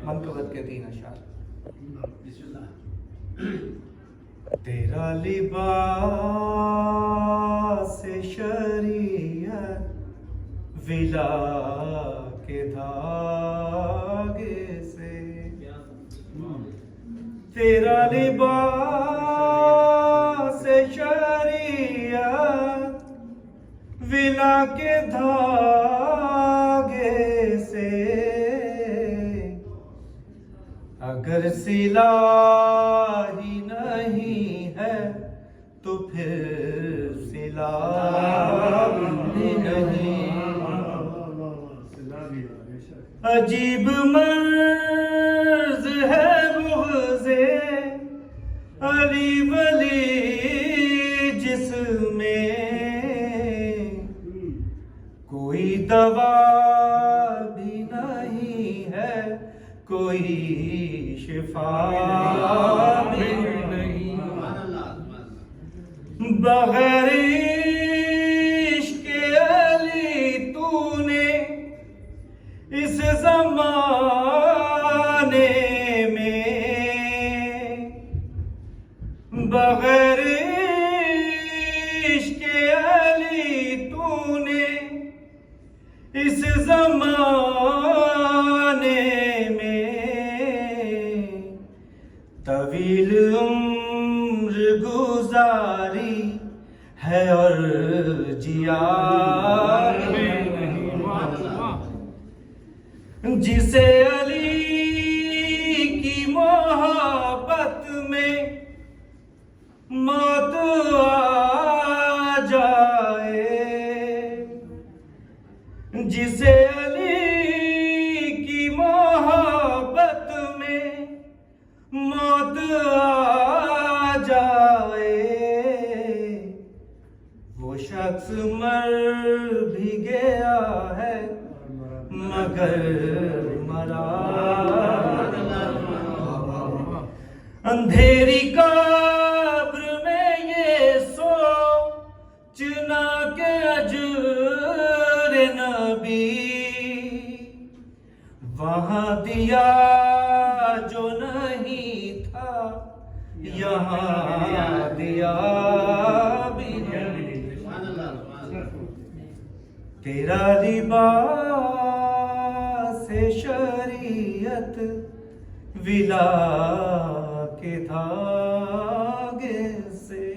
منقبت کے 3 اشعار. تیرا لباس شریعت ولا کے دھاگے سے، تیرا لباس شریعت ولا کے دھاگے سے، اگر سلا ہی نہیں ہے تو پھر سلا بھی نہیں. عجیب مرض ہے بغض علی ولی جس میں، کوئی دوا بھی نہیں ہے کوئی شفا بھی نہیں. بغیر عشق علی تو نے اس زمانے میں، بغیر عشق علی تو نے اس زمانے میں، طویل عمر گزاری ہے اور جیا جسے علی کی محبت میں موت آ جائے، جسے علی کی محبت میں موت آ جائے، وہ شخص مر بھی گیا ہے مگر مرا. اندھیری قبر میں یہ سوچنا کہ اجر نبی وہاں دیا جو نہیں تھا یہاں دیا بھی نہیں. تیرا لباس شریعت ولا کے دھاگے سے.